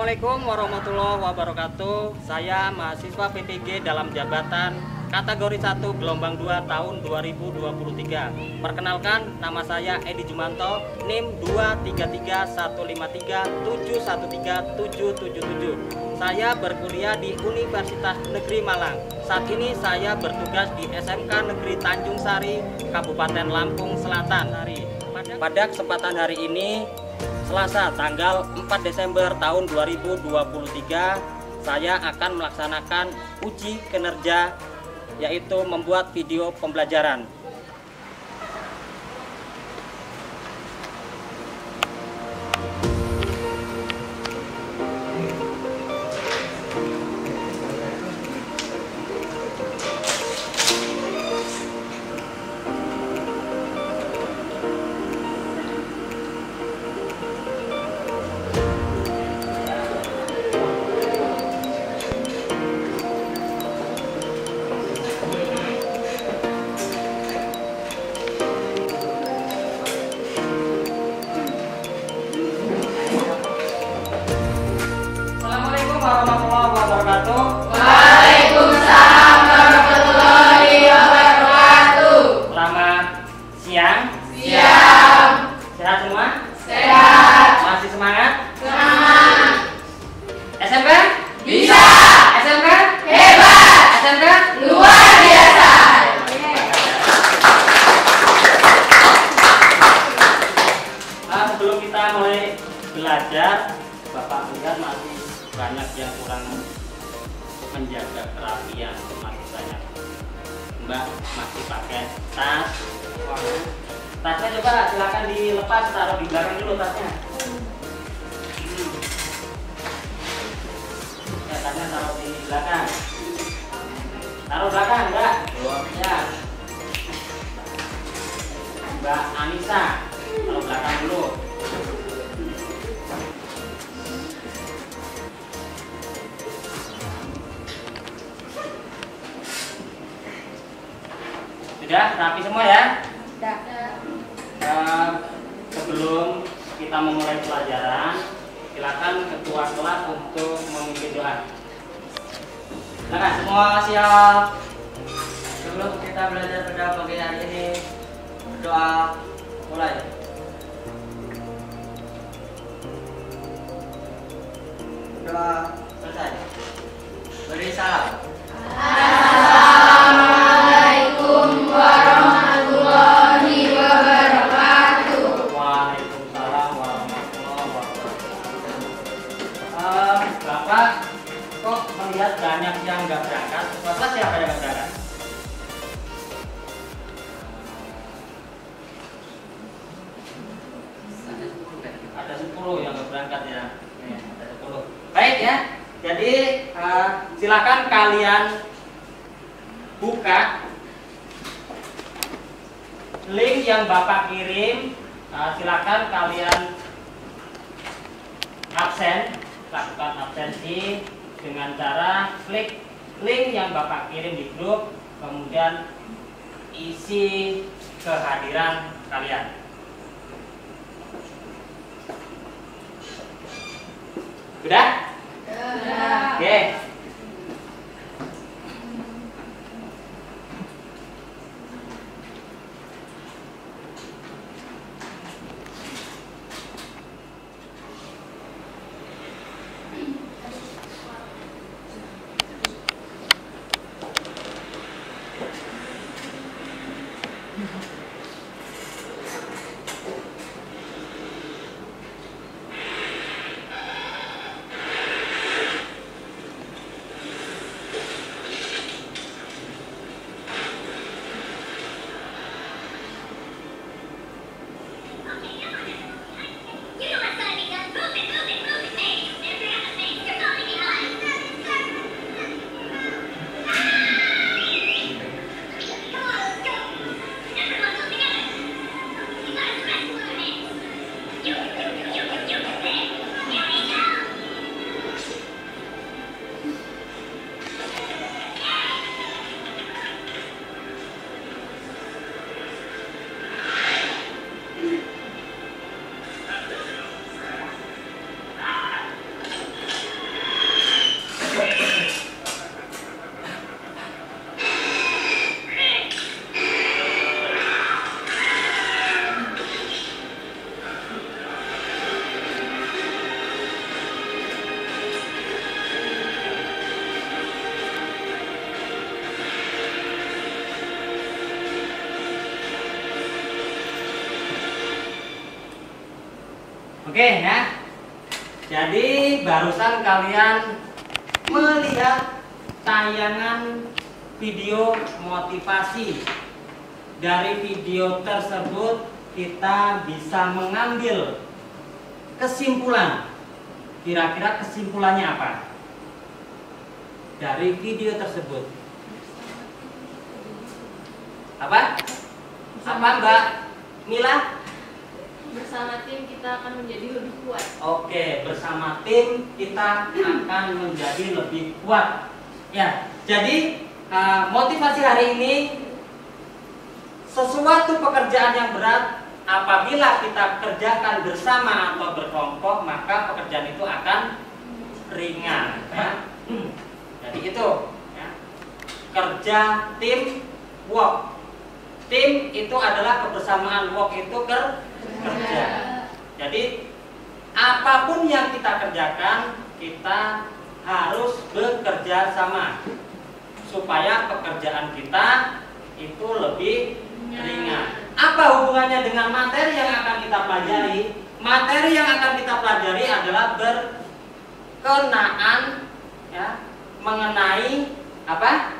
Assalamualaikum warahmatullahi wabarakatuh. Saya mahasiswa PPG dalam jabatan kategori 1 gelombang 2 tahun 2023. Perkenalkan, nama saya Edi Jumanto, NIM 2331537137777. Saya berkuliah di Universitas Negeri Malang. Saat ini saya bertugas di SMK Negeri Tanjung Sari, Kabupaten Lampung Selatan. Pada kesempatan hari ini, Selasa tanggal 4 Desember tahun 2023, saya akan melaksanakan uji kinerja, yaitu membuat video pembelajaran. Warahmatullahi wabarakatuh. Waalaikumsalam warahmatullahi wabarakatuh. Selamat siang. Siang. Sehat semua? Sehat. Masih semangat? Semangat. SMK? Bisa. SMK? Hebat. SMK? Luar biasa. Sebelum kita mulai belajar, Bapak lihat masih banyak yang kurang menjaga kerapian, masih banyak. Mbak masih pakai tas. Tasnya coba silakan dilepas, taruh di belakang dulu tasnya. Ya, tasnya taruh di belakang. Taruh belakang, Mbak. Ya. Mbak Anissa, taruh belakang dulu. Sudah rapi semua ya? Sudah. Sebelum kita memulai pelajaran, silakan ketua kelas untuk memimpin doa. Silakan semua siap. Sebelum kita belajar pada pagi hari ini, berdoa mulai. Doa selesai. Beri salam. Assalamualaikum warahmatullahi wabarakatuh. Waalaikumsalam warahmatullahi wabarakatuh. Bapak kok melihat banyak yang nggak berangkat? Bapak siapa yang nggak berangkat? Ada 10 yang nggak berangkat ya. Ada 10. Baik ya. Jadi silakan kalian buka link yang Bapak kirim. Silakan kalian lakukan absensi dengan cara klik link yang Bapak kirim di grup, kemudian isi kehadiran kalian. Sudah? Sudah. Oke. Oke ya. Jadi barusan kalian melihat tayangan video motivasi. Dari video tersebut kita bisa mengambil kesimpulan. Kira-kira kesimpulannya apa? Dari video tersebut. Apa? Apa Mbak Mila? Bersama tim kita akan menjadi lebih kuat. Oke, bersama tim kita akan menjadi lebih kuat. Ya, jadi motivasi hari ini, sesuatu pekerjaan yang berat apabila kita kerjakan bersama atau berkelompok, maka pekerjaan itu akan ringan. Ya. Jadi itu ya. Kerja tim, work. Tim itu adalah kebersamaan, work itu kerja. Jadi apapun yang kita kerjakan, kita harus bekerja sama supaya pekerjaan kita itu lebih ringan. Apa hubungannya dengan materi yang akan kita pelajari? Materi yang akan kita pelajari adalah berkenaan ya, mengenai apa?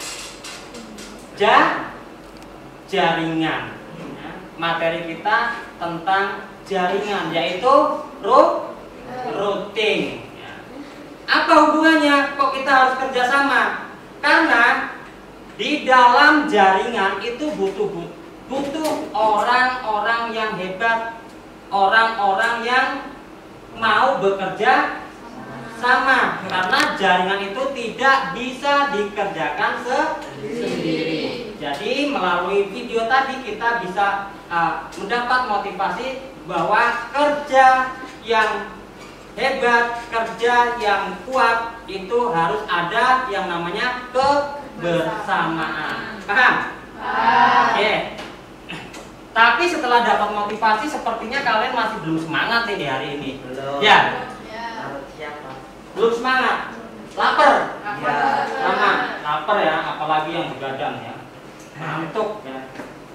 Jaringan. Ya, materi kita tentang jaringan, yaitu routing. Ya. Apa hubungannya? Kok kita harus kerjasama? Karena di dalam jaringan itu butuh orang-orang yang hebat, orang-orang yang mau bekerja sama. Karena jaringan itu tidak bisa dikerjakan sendiri. Jadi melalui video tadi kita bisa mendapat motivasi bahwa kerja yang hebat, kerja yang kuat itu harus ada yang namanya kebersamaan. Paham? Oke. Tapi setelah dapat motivasi sepertinya kalian masih belum semangat nih di hari ini. Belum. Ya. Siapa? Belum semangat. Lapar. Ya. Lapar ya, apalagi yang begadang ya. Ngantuk ya.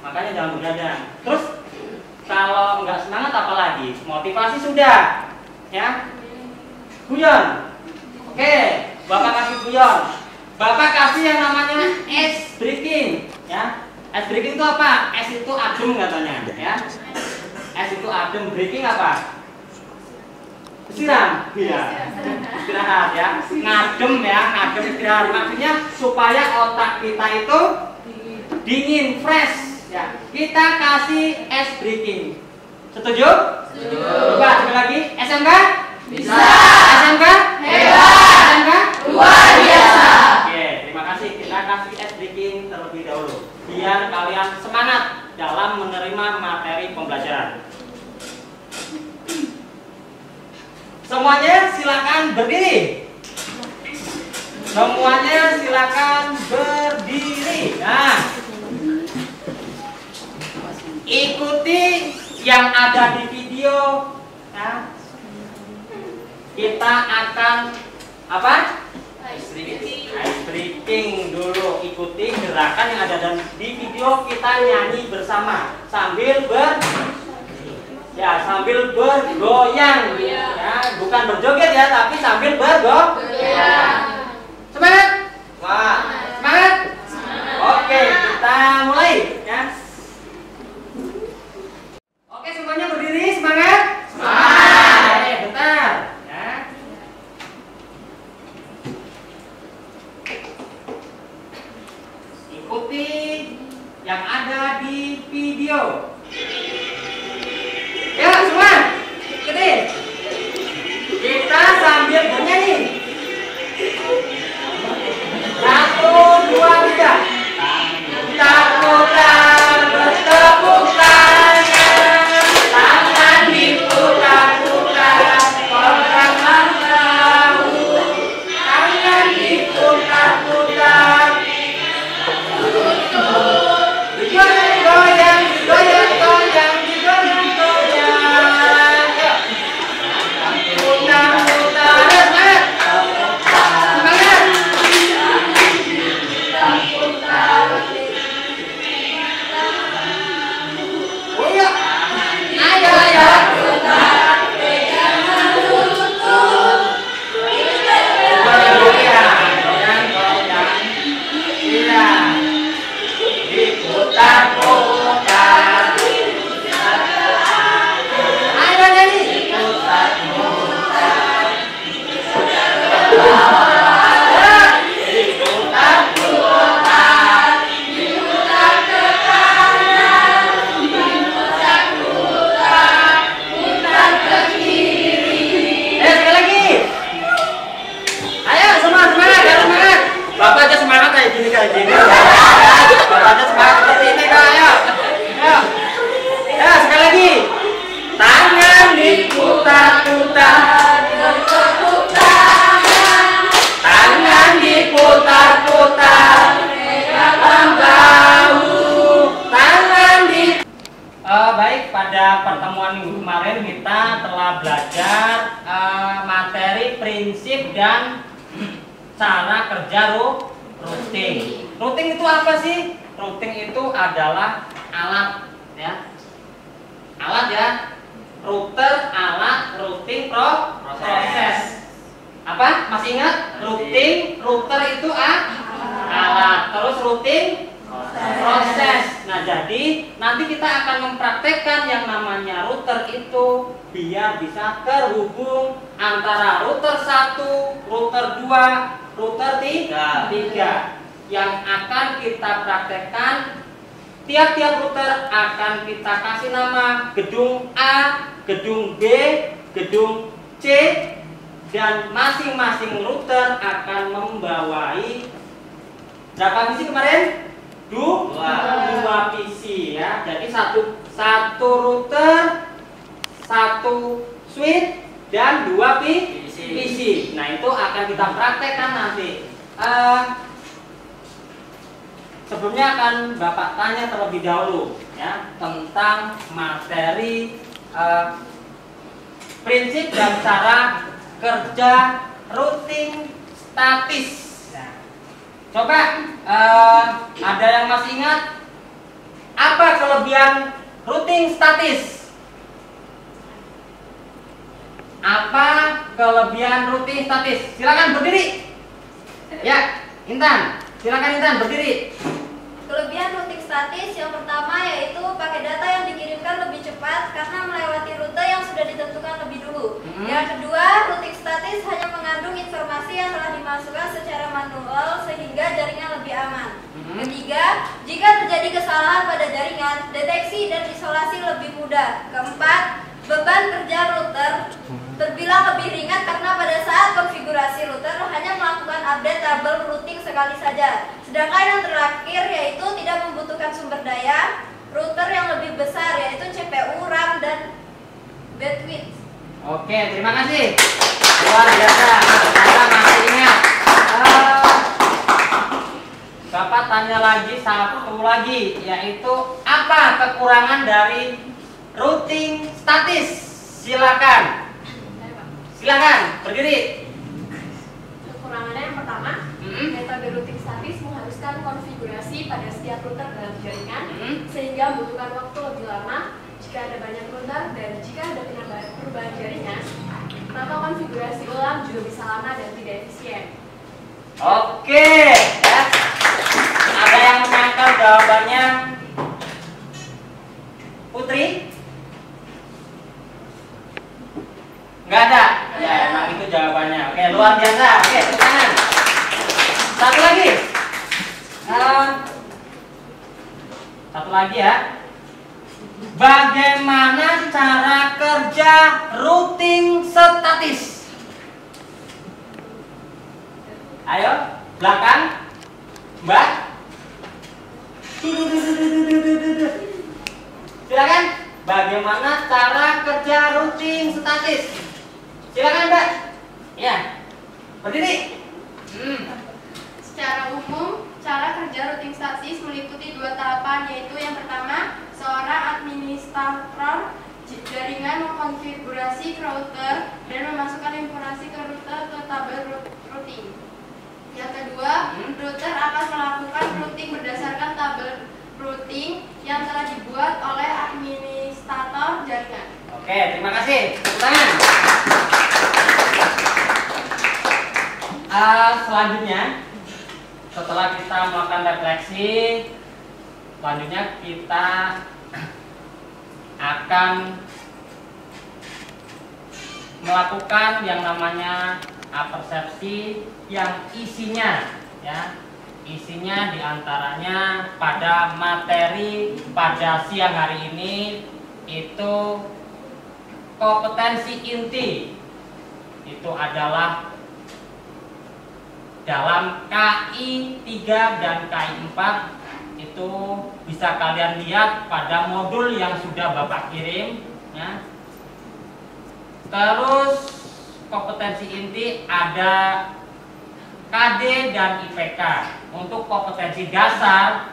Makanya jangan begadang. Terus kalau nggak semangat apalagi? Motivasi sudah. Ya. Guyon. Oke, Bapak kasih guyon. Bapak kasih yang namanya ice breaking, ya. Ice breaking itu apa? Es itu adem katanya, ya. Es itu adem, breaking apa? Istirahat, ya. Istirahat ya. Ngadem ya, ngadem istirahat. Maksudnya supaya otak kita itu dingin, fresh, ya. Kita kasih es breaking. Setuju? Setuju. Coba sekali lagi. SMK? Bisa. SMK? Hebat. SMK? Luar biasa. Oke, terima kasih. Kita kasih es breaking terlebih dahulu biar kalian semangat dalam menerima materi pembelajaran. Semuanya silakan berdiri. Semuanya silakan berdiri. Nah, ikuti yang ada di video. Nah, kita akan apa? Ice breaking dulu. Ikuti gerakan yang ada di video. Kita nyanyi bersama sambil sambil bergoyang. Ya, bukan berjoget ya, tapi sambil bergoyang. Semangat? Wah, semangat? Oke, kita mulai ya. Oke, semuanya berdiri, semangat? Semangat. Bentar ya. Ikuti yang ada di video. Ya, semua ikuti. Kita sambil bernyanyi. 1, 2, 3. Takutan bertepuk tangan, tangan diputar-putar, orang tahu. Tangan diputar-putar. Goyang, goyang, goyang, goyang, goyang. Putar-putar. pada pertemuan minggu kemarin kita telah belajar materi prinsip dan cara kerja routing. Routing itu apa sih? Routing itu adalah alat ya. Alat ya. Router, alat, routing, proses. Apa? Masih ingat? Routing, router itu alat. Terus routing, proses. Nah, jadi nanti kita akan mempraktekkan yang namanya router itu biar bisa terhubung antara router 1, router 2, router 3. Yang akan kita praktekkan, tiap-tiap router akan kita kasih nama gedung A, gedung B, gedung C, dan masing-masing router akan membawai berapa PC kemarin? Dua PC ya. Jadi satu router, satu switch, dan 2 PC. Nah, itu akan kita praktekkan nanti. Sebelumnya akan Bapak tanya terlebih dahulu ya tentang materi prinsip dan cara kerja routing statis. Nah, coba ada yang masih ingat apa kelebihan routing statis? Apa kelebihan routing statis? Silakan berdiri. Ya, Intan. Silakan Intan berdiri. Kelebihan routing statis yang pertama yaitu pakai data yang dikirimkan lebih cepat karena melewati rute yang sudah ditentukan lebih dulu. Yang kedua, routing statis hanya mengandung informasi yang telah dimasukkan secara manual sehingga jaringan lebih aman. Ketiga, jika terjadi kesalahan pada jaringan, deteksi dan isolasi lebih mudah. Keempat, beban kerja router terbilang lebih ringan karena pada saat konfigurasi router hanya melakukan update tabel routing sekali saja. Sedangkan yang terakhir yaitu tidak membutuhkan sumber daya router yang lebih besar yaitu CPU, RAM, dan bandwidth. Oke, terima kasih. Luar biasa. Saya masih ingat. Bapak tanya lagi satu lagi yaitu apa kekurangan dari routing statis? Silakan. Silakan berdiri. Kekurangannya yang pertama, metode routing statis mengharuskan konfigurasi pada setiap router dalam jaringan sehingga membutuhkan waktu lebih lama jika ada banyak router, dan jika ada perubahan jaringan maka konfigurasi ulang juga bisa lama dan tidak efisien. Oke ya. Ada yang menyangkal jawabannya? Putri? Nggak ada? Ya emang itu jawabannya. Oke, luar biasa. Oke, tepuk tangan. Satu lagi. Satu lagi ya. Bagaimana cara kerja routing statis? Ayo, belakang. Mbak. Silakan. Bagaimana cara kerja routing statis? Silakan Mbak. Ya. Berdiri. Secara umum, cara kerja routing statis meliputi dua tahapan, yaitu yang pertama, seorang administrator jaringan mengkonfigurasi router dan memasukkan informasi ke router ke tabel routing. Yang kedua, router akan melakukan routing berdasarkan tabel routing yang telah dibuat oleh administrator jaringan. Oke, terima kasih. Tepuk tangan. Selanjutnya, setelah kita melakukan refleksi, selanjutnya kita akan melakukan yang namanya persepsi yang isinya ya. Isinya diantaranya pada materi pada siang hari ini itu kompetensi inti. Itu adalah dalam KI 3 dan KI 4 itu bisa kalian lihat pada modul yang sudah Bapak kirim ya. Terus kompetensi inti ada KD dan IPK. Untuk kompetensi dasar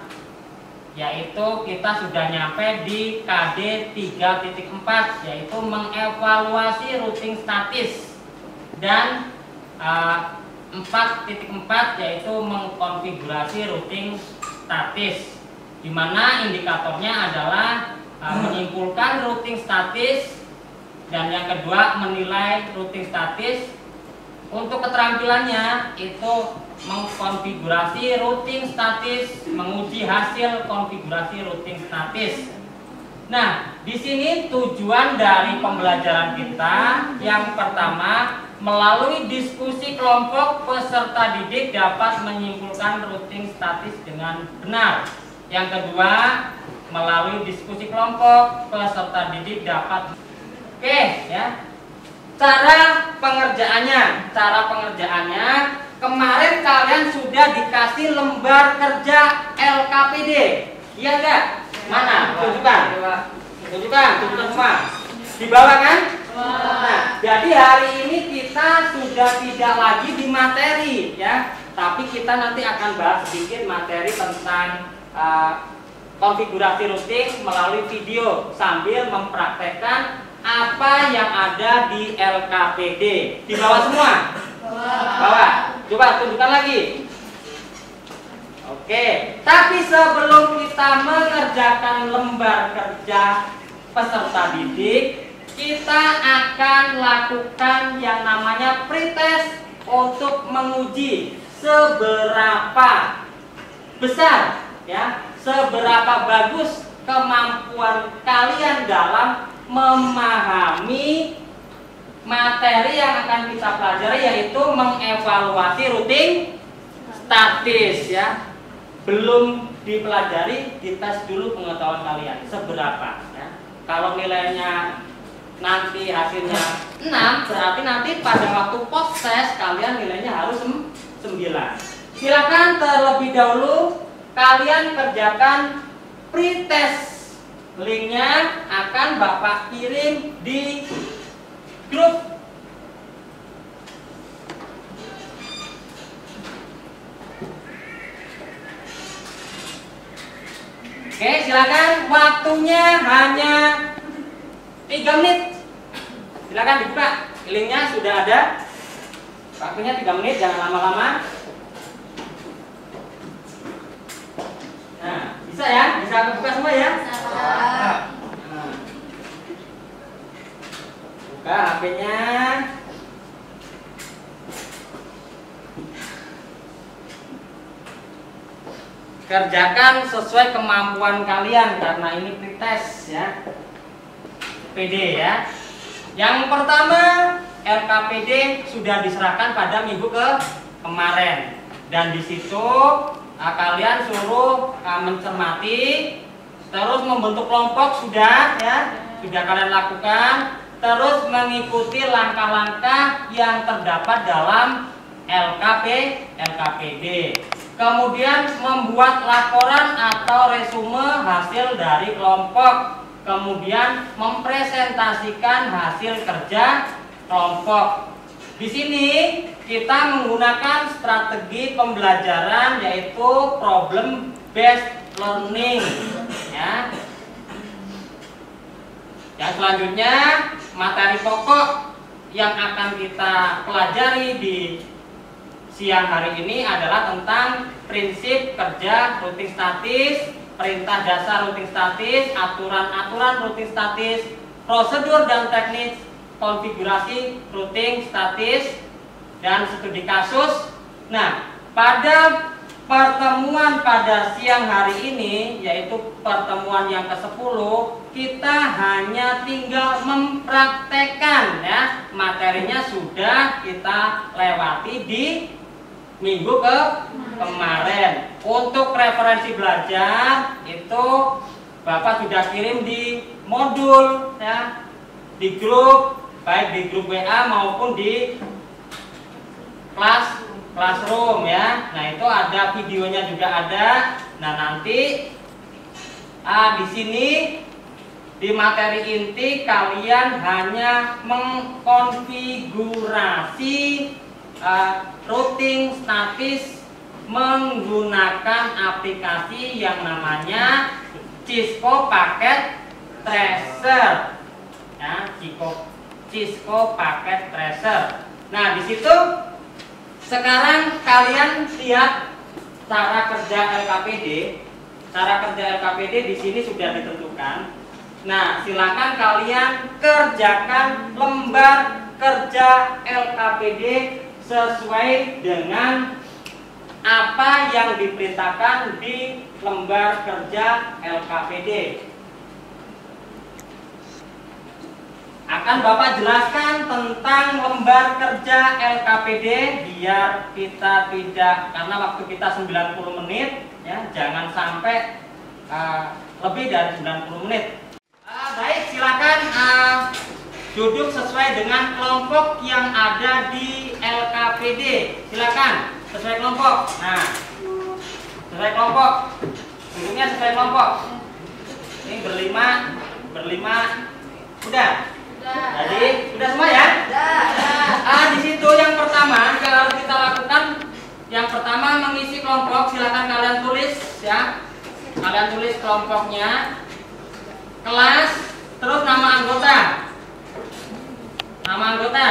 yaitu kita sudah nyampe di KD 3.4, yaitu mengevaluasi routing statis, dan 4.4 yaitu mengkonfigurasi routing statis, di mana indikatornya adalah menyimpulkan routing statis, dan yang kedua menilai routing statis. Untuk keterampilannya itu mengkonfigurasi routing statis, menguji hasil konfigurasi routing statis. Nah, di sini tujuan dari pembelajaran kita yang pertama, melalui diskusi kelompok peserta didik dapat menyimpulkan routing statis dengan benar. Yang kedua, melalui diskusi kelompok peserta didik dapat ya. Cara pengerjaannya kemarin kalian sudah dikasih lembar kerja LKPD, iya enggak? Mana? Tunjukkan semua. Di bawah kan? Nah, jadi hari ini kita sudah tidak lagi di materi ya, tapi kita nanti akan bahas sedikit materi tentang konfigurasi routing melalui video sambil mempraktekkan apa yang ada di LKPD. Di bawah semua? Bawah. Coba tunjukkan lagi. Oke, tapi sebelum kita mengerjakan lembar kerja peserta didik, kita akan lakukan yang namanya pretest untuk menguji seberapa besar ya, seberapa bagus kemampuan kalian dalam memahami materi yang akan kita pelajari, yaitu mengevaluasi routing statis ya. Belum dipelajari, dites dulu pengetahuan kalian seberapa ya. Kalau nilainya nanti hasilnya 6, berarti nanti pada waktu post test kalian nilainya harus 9. Silakan terlebih dahulu kalian kerjakan pretest. Linknya akan Bapak kirim di grup. Oke, silakan. Waktunya hanya 3 menit. Silakan dibuka. Linknya sudah ada. Waktunya 3 menit, jangan lama-lama. Nah, bisa ya? Bisa buka semua ya? Nah. Buka HP-nya. Kerjakan sesuai kemampuan kalian karena ini pretest ya. PD ya. Yang pertama, LKPD sudah diserahkan pada minggu kemarin, dan di situ kalian suruh mencermati, terus membentuk kelompok sudah ya, sudah kalian lakukan, terus mengikuti langkah-langkah yang terdapat dalam LKPD. Kemudian membuat laporan atau resume hasil dari kelompok. Kemudian mempresentasikan hasil kerja kelompok. Di sini kita menggunakan strategi pembelajaran yaitu problem based learning ya. Yang selanjutnya, materi pokok yang akan kita pelajari di siang hari ini adalah tentang prinsip kerja routing statis, perintah dasar routing statis, aturan-aturan routing statis, prosedur dan teknis konfigurasi routing statis, dan studi kasus. Nah, pada pertemuan pada siang hari ini, yaitu pertemuan yang ke-10, kita hanya tinggal mempraktekkan ya. Materinya sudah kita lewati di minggu kemarin. Untuk referensi belajar itu Bapak sudah kirim di modul ya, di grup, baik di grup WA maupun di classroom ya. Nah, itu ada videonya juga ada. Nah, nanti di sini di materi inti kalian hanya mengkonfigurasi routing statis menggunakan aplikasi yang namanya Cisco Packet Tracer. Ya, Cisco Packet Tracer. Nah, di situ sekarang kalian lihat cara kerja LKPD. Cara kerja LKPD di sini sudah ditentukan. Nah, silakan kalian kerjakan lembar kerja LKPD sesuai dengan apa yang diperintahkan di lembar kerja LKPD. Akan Bapak jelaskan tentang lembar kerja LKPD biar kita tidak, karena waktu kita 90 menit ya, jangan sampai lebih dari 90 menit. Baik, silakan duduk sesuai dengan kelompok yang ada di LKPD. Silakan sesuai kelompok. Nah, sesuai kelompok. Duduknya sesuai kelompok. Ini berlima. Udah. Jadi udah semua ya? Di situ yang pertama yang harus kita lakukan, yang pertama mengisi kelompok. Silakan kalian tulis ya. Kalian tulis kelompoknya, kelas, terus nama anggota. Nama anggota.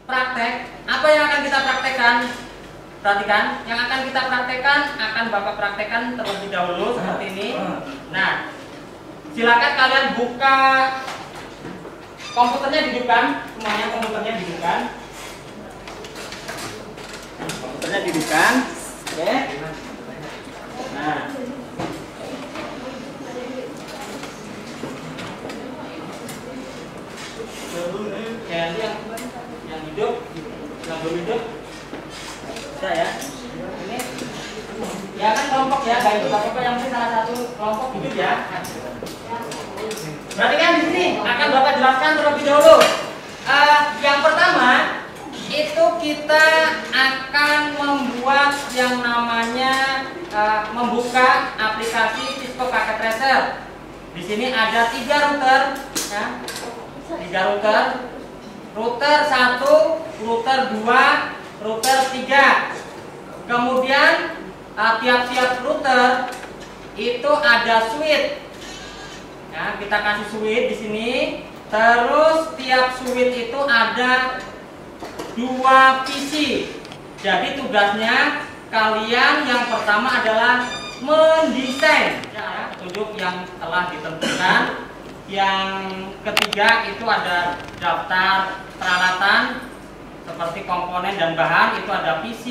Praktek. Apa yang akan kita praktekkan? Perhatikan, yang akan kita praktekkan akan Bapak praktekkan terlebih dahulu seperti ini. Nah, silakan kalian buka komputernya, dihidupkan. Semuanya komputernya dihidupkan. Komputernya dihidupkan. Oke. Nah. Ya, yang hidup, yang belum hidup. Bisa ya. Ini ya kan kelompok ya, baik Bapak yang penting salah satu kelompok hidup ya. Berarti kan di sini akan Bapak jelaskan terlebih dahulu. Yang pertama itu kita akan membuat yang namanya membuka aplikasi Cisco Packet Tracer. Di sini ada 3 router, ya. 3 router. Router 1, router 2, router 3. Kemudian tiap-tiap router itu ada switch. Ya, kita kasih switch di sini. Terus tiap switch itu ada 2 PC. Jadi tugasnya kalian yang pertama adalah mendesain ya, petunjuk yang telah ditentukan. Yang ketiga itu ada daftar peralatan seperti komponen dan bahan, itu ada PC,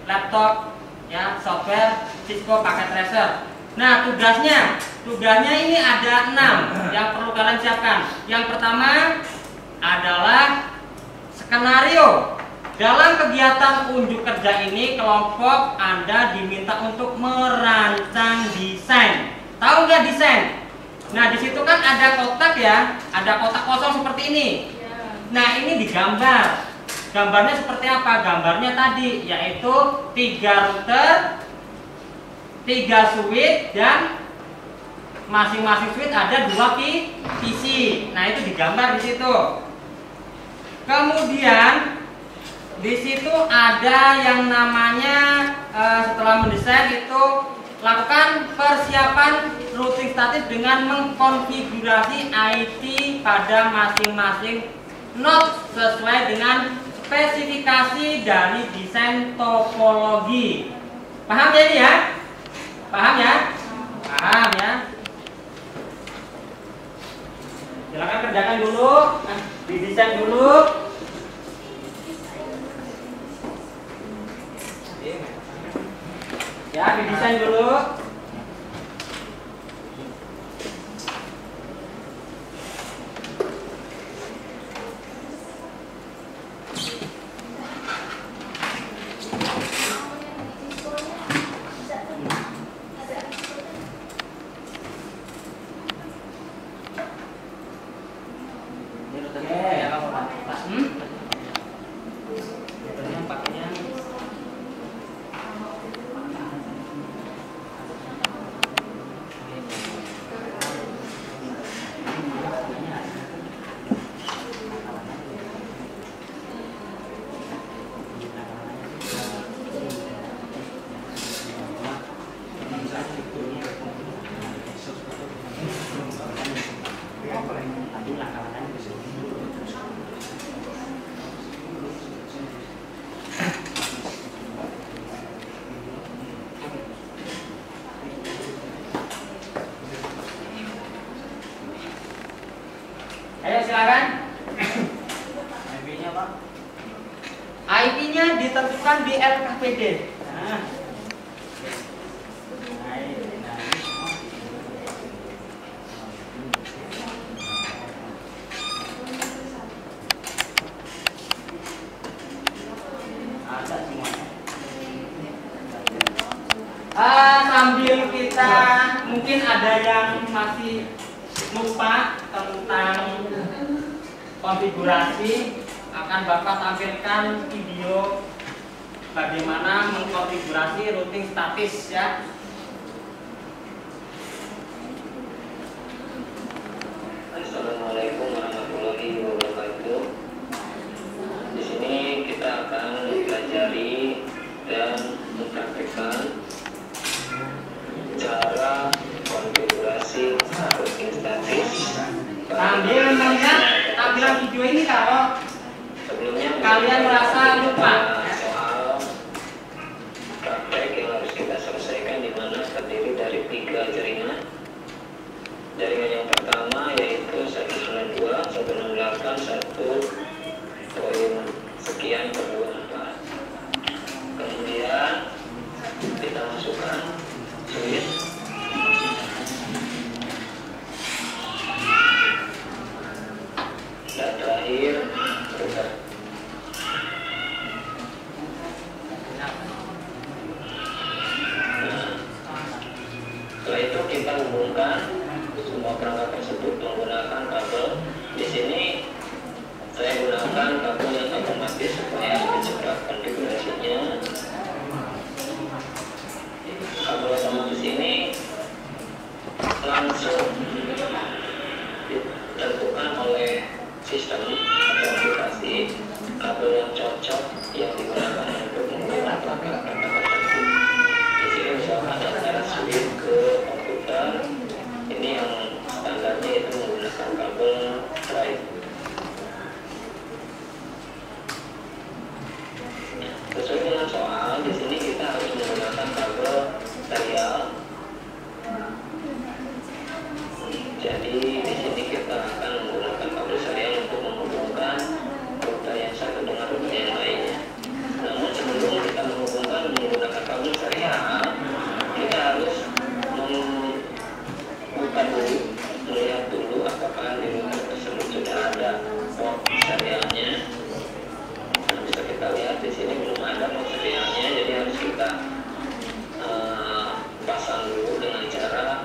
laptop, ya, software Cisco Packet Tracer. Nah, tugasnya ini ada 6 yang perlu kalian siapkan. Yang pertama adalah skenario. Dalam kegiatan unjuk kerja ini, kelompok Anda diminta untuk merancang desain. Tahu nggak desain? Nah, di situ kan ada kotak ya, ada kotak kosong seperti ini. Nah, ini digambar. Gambarnya seperti apa? Gambarnya tadi yaitu 3 router, 3 switch, dan masing-masing switch ada 2 PC. Nah, itu digambar di situ. Kemudian di situ ada yang namanya setelah mendesain itu lakukan persiapan routing statis dengan mengkonfigurasi IT pada masing-masing node sesuai dengan spesifikasi dari desain topologi. Paham ya ini ya? Paham ya? Paham ya? Silakan kerjakan dulu, didesain dulu. Ya, didesain dulu. IP-nya ditentukan di LKPD. Nah. Ada semuanya. Sambil kita mungkin ada yang masih lupa tentang konfigurasi, akan Bapak tampilkan video bagaimana mengkonfigurasi routing statis ya. Assalamualaikum warahmatullahi wabarakatuh. Di sini kita akan mempelajari dan mempraktikkan cara konfigurasi routing statis. Sambil melihat tampilan video ini, kalau Sebelumnya kalian merasa lupa soal praktek yang harus kita selesaikan, di mana terdiri dari 3 jaringan. Jaringan yang pertama yaitu 192, 168, 1.sekian/24. Kemudian kita masukkan switch. Dan terakhir router. Setelah itu kita hubungkan semua perangkat tersebut menggunakan kabel. Di sini saya gunakan kabel yang otomatis supaya lebih cepat konfigurasinya. Kabel otomatis ini langsung ditentukan oleh sistem atau aplikasi kabel yang cocok yang digunakan untuk menggunakan perangkat tertentu. Di sini misalkan antara switch ke komputer, ini yang standarnya itu menggunakan kabel drive. Sesuai dengan soal, di sini kita harus menggunakan kabel serial. Jadi di sini kita akan menggunakan kabel serial untuk menghubungkan router yang satu dengan router yang lainnya. Namun sebelum kita menghubungkan menggunakan kabel serial, kita harus membuka dulu, melihat dulu apakah di router tersebut sudah ada port serialnya. Nah, bisa kita lihat di sini belum ada port serialnya, jadi harus kita pasang dulu dengan cara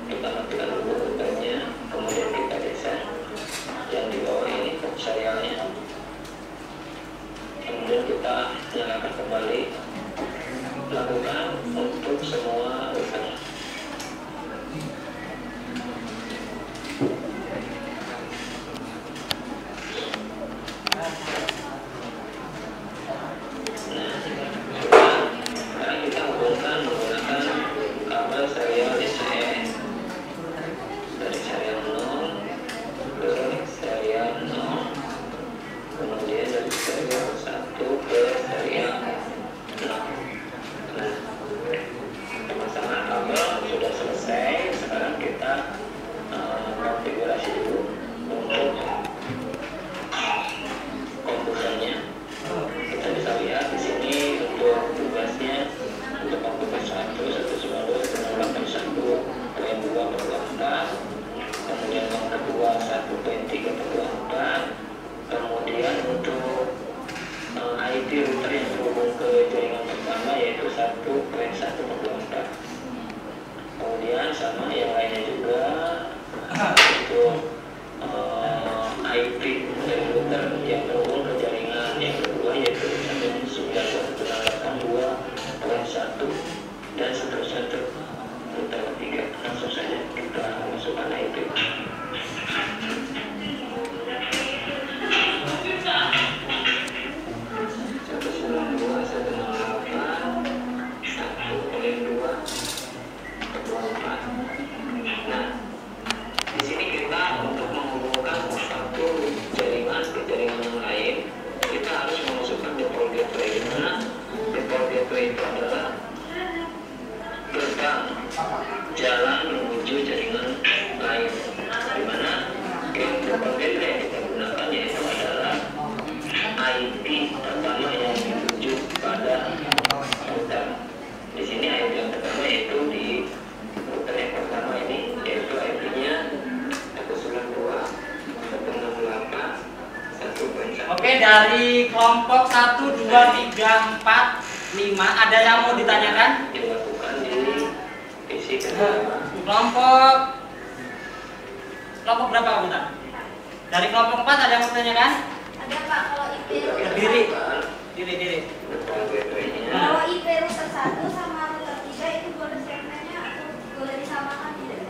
kita matikan dulu routernya, kemudian kita desain yang di bawah ini port serialnya, kemudian kita nyalakan kembali, lakukan untuk semua router. Sekarang kita hubungkan menggunakan kabel serial DCE dari serial 0 ke serial 0, kemudian dari serial 1 ke serial 0. Nah, pemasangan kabel sudah selesai. Sekarang kita konfigurasi dulu untuk komputernya. Kita bisa lihat di sini untuk tugasnya, untuk komputer 1.192.1.2/24, kemudian yang kedua 1.3/24, kemudian untuk IP router yang terhubung ke jaringan pertama yaitu 1.1/24. Kemudian sama yang lainnya juga untuk IP dari router yang terhubung ke jaringan yang kedua yaitu 192.1 dan seterusnya untuk router ketiga. Langsung saja kita masukkan IP. IP pertama yang dituju pada router. Di sini IP yang pertama yaitu di router yang pertama ini, yaitu IP-nya 192.168.1.1. Oke, dari kelompok 1, 2, 3, 4, 5 ada yang mau ditanyakan? Dilakukan di PC kedua. Kelompok berapa Pak? Dari kelompok 4 ada yang mau ditanyakan? Ada Pak, kalau IP Berdiri. Diri. Kalau IP router 1 sama router 3 itu boleh segmennya atau boleh disamakan tidak?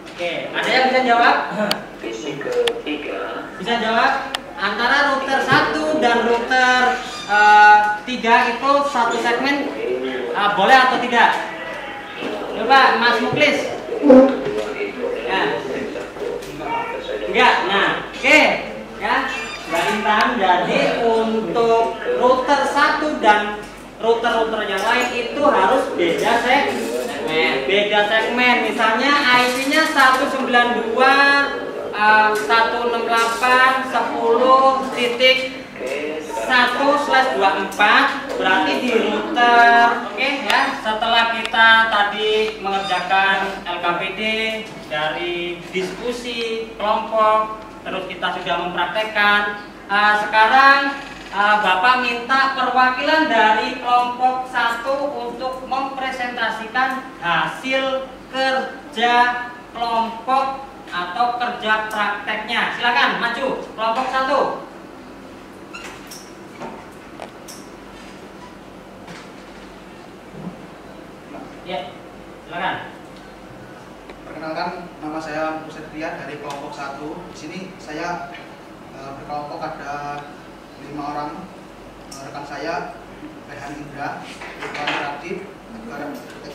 Oke, ada yang bisa jawab? PC ketiga. Bisa jawab? Antara router 1 dan router 3 itu satu segmen boleh atau tidak? Coba Mas Muklis. Ya. Enggak. Nah, oke. Ya, Mbak Intan. Jadi untuk router 1 dan router yang lain itu harus beda segmen. Beda segmen. Misalnya IP-nya 192.10.1/24 berarti di router. Oke ya, setelah kita tadi mengerjakan LKPD dari diskusi kelompok, terus kita sudah mempraktekkan, sekarang Bapak minta perwakilan dari kelompok 1 untuk mempresentasikan hasil kerja kelompok atau kerja prakteknya. Silakan maju kelompok 1. Ya, silakan. Perkenalkan, nama saya Musa Trian dari kelompok 1. Di sini saya berkelompok ada 5 orang. Rekan saya Rehan Indra, Ridwan Radit,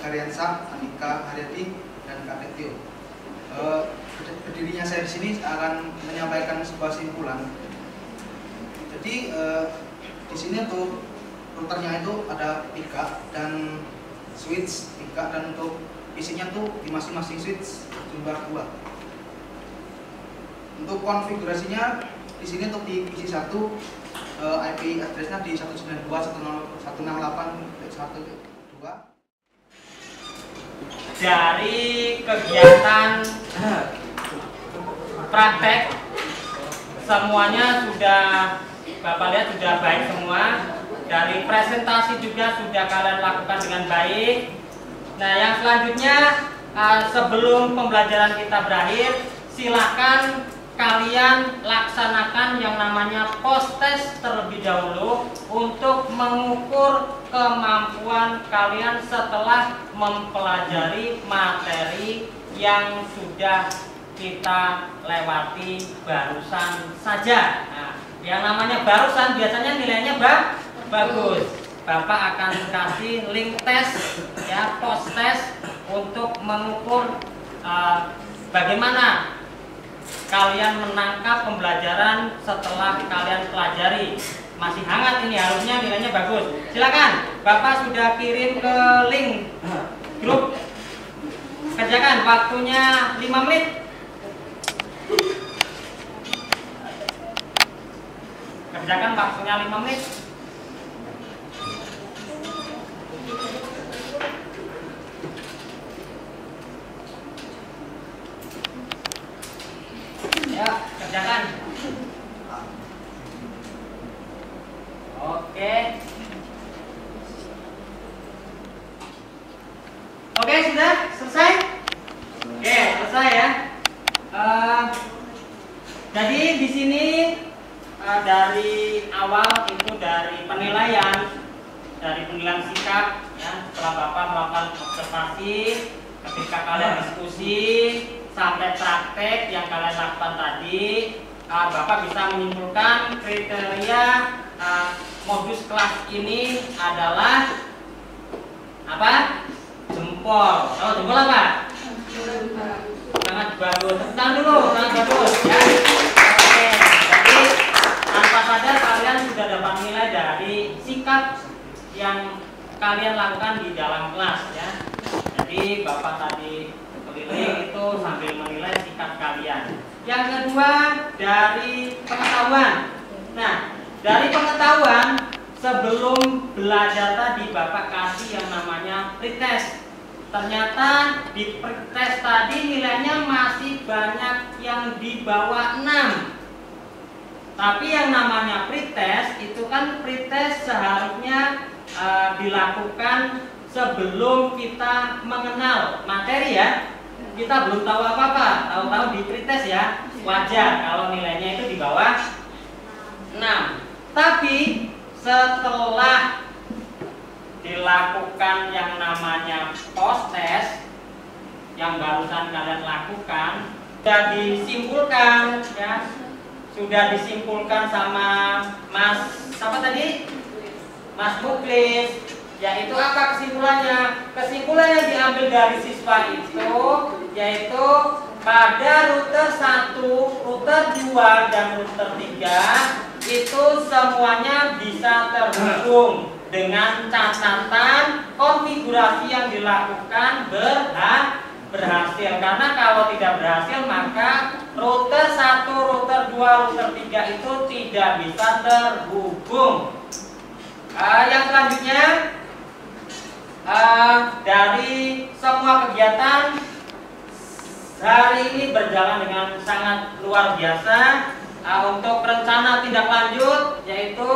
Gariansa, Andika Haryati, dan Kak Tio. Berdirinya saya di sini akan menyampaikan sebuah simpulan. Jadi di sini untuk routernya itu ada 3 dan switch 3, dan untuk isinya tuh di masing-masing switch jumlah 2. Untuk konfigurasinya di sini untuk di PC 1 IP addressnya di 192.168.1.2. Dari kegiatan praktek semuanya sudah Bapak lihat sudah baik semua. Dari presentasi juga sudah kalian lakukan dengan baik. Nah, yang selanjutnya sebelum pembelajaran kita berakhir, silakan kalian laksanakan yang namanya post test terlebih dahulu untuk mengukur kemampuan kalian setelah mempelajari materi yang sudah kita lewati barusan saja. Nah, yang namanya barusan biasanya nilainya bagus. Bapak akan kasih link tes ya, post test untuk mengukur bagaimana kalian menangkap pembelajaran setelah kalian pelajari. Masih hangat ini, harusnya nilainya bagus. Silakan, Bapak sudah kirim ke link grup. Kerjakan, waktunya 5 menit. Kerjakan, waktunya 5 menit. Ya, kerjakan. Oke, sudah selesai? Oke, selesai ya. Jadi di sini dari awal itu dari penilaian sikap ya, setelah Bapak melakukan observasi, ketika kalian diskusi sampai praktek yang kalian lakukan tadi, Bapak bisa menyimpulkan kriteria modus kelas ini adalah apa? Jempol. Oh, jempol apa? Sangat bagus. Tepuk dulu, sangat bagus ya. Oke, jadi tanpa sadar kalian sudah dapat nilai dari sikap yang kalian lakukan di dalam kelas ya. Jadi Bapak tadi keliling itu sambil menilai sikap kalian. Yang kedua dari pengetahuan. Nah, Dari pengetahuan, sebelum belajar tadi Bapak kasih yang namanya pretest. Ternyata di pretest tadi nilainya masih banyak yang di bawah 6. Tapi yang namanya pretest itu kan pretest seharusnya dilakukan sebelum kita mengenal materi ya. Kita belum tahu apa-apa, tahu-tahu di pretest ya. Wajar kalau nilainya itu di bawah 6. Tapi setelah dilakukan yang namanya post test yang barusan kalian lakukan, sudah disimpulkan sama Mas siapa tadi? Mas Muklis. Yaitu apa kesimpulannya? Kesimpulannya diambil dari siswa itu yaitu pada router 1, router 2 dan router 3 itu semuanya bisa terhubung dengan catatan konfigurasi yang dilakukan berhasil. Karena kalau tidak berhasil maka router 1, router 2, router 3 itu tidak bisa terhubung. Yang selanjutnya dari semua kegiatan hari ini berjalan dengan sangat luar biasa. Untuk rencana tindak lanjut yaitu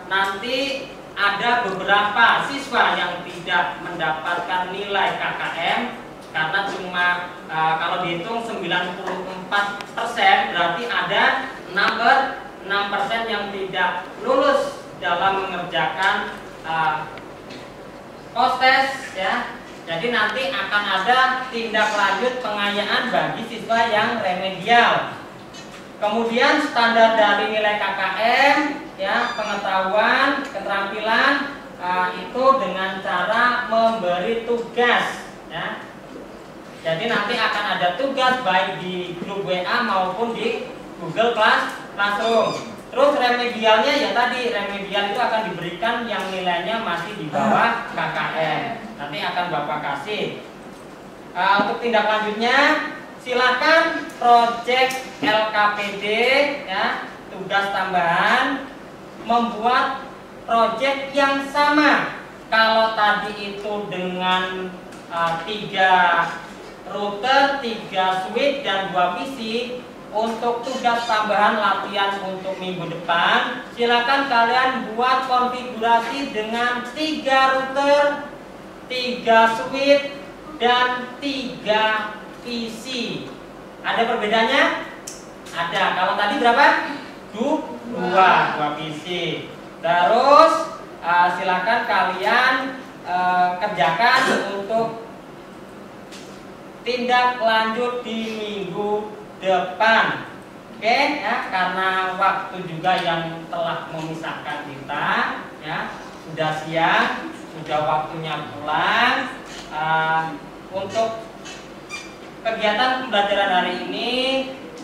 nanti ada beberapa siswa yang tidak mendapatkan nilai KKM karena cuma kalau dihitung 94% berarti ada 6% yang tidak lulus dalam mengerjakan post test ya. Jadi nanti akan ada tindak lanjut pengayaan bagi siswa yang remedial. Kemudian standar dari nilai KKM ya, pengetahuan, keterampilan itu dengan cara memberi tugas ya. Jadi nanti akan ada tugas baik di grup WA maupun di Google Classroom. Terus remedialnya ya tadi, remedial itu akan diberikan yang nilainya masih di bawah KKM. Nanti akan Bapak kasih. Untuk tindak lanjutnya silakan project LKPD ya, tugas tambahan membuat project yang sama. Kalau tadi itu dengan 3 router, 3 switch dan 2 PC, untuk tugas tambahan latihan untuk minggu depan silakan kalian buat konfigurasi dengan 3 router, 3 switch dan 3 PC. Ada perbedaannya? Ada. Kalau tadi berapa? 2 PC. Terus silakan kalian kerjakan untuk tindak lanjut di minggu depan. Oke ya, karena waktu juga yang telah memisahkan kita ya, sudah siang, sudah waktunya pulang. Untuk kegiatan pembelajaran hari ini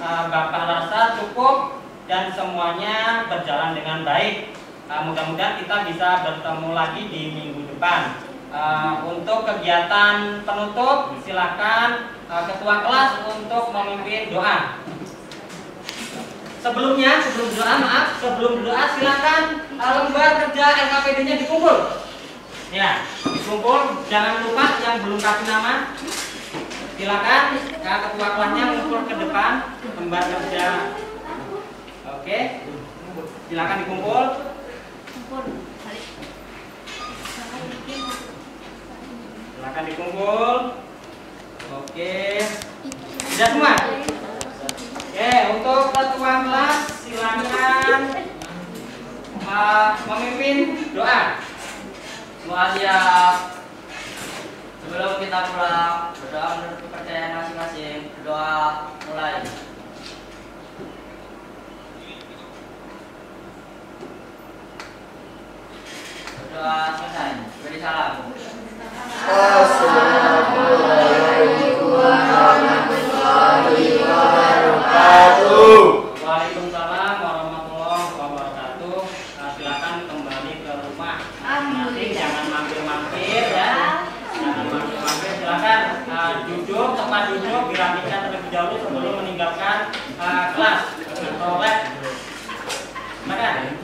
Bapak rasa cukup dan semuanya berjalan dengan baik. Mudah-mudahan kita bisa bertemu lagi di minggu depan. Untuk kegiatan penutup silakan ketua kelas untuk memimpin doa. Sebelum doa silakan lembar kerja LKPD-nya dikumpul. Ya, dikumpul. Jangan lupa yang belum kasih nama. Silakan ketua kelasnya ngumpul ke depan lembar kerja. Oke. Silakan dikumpul. Silakan dikumpul. Oke. Sudah semua? Oke, untuk ketua kelas silakan memimpin doa. Semua siap. Sebelum kita pulang, berdoa menurut kepercayaan masing-masing. Berdoa mulai. Berdoa selesai. Beri salam. Assalamualaikum warahmatullahi wabarakatuh. Waalaikumsalam warahmatullahi wabarakatuh. Silakan kembali ke rumah. Nanti jangan mampir-mampir ya. Jangan mampir-mampir. Silakan duduk, tempat duduk dirapikan terlebih dahulu sebelum meninggalkan kelas atau lab. Silakan.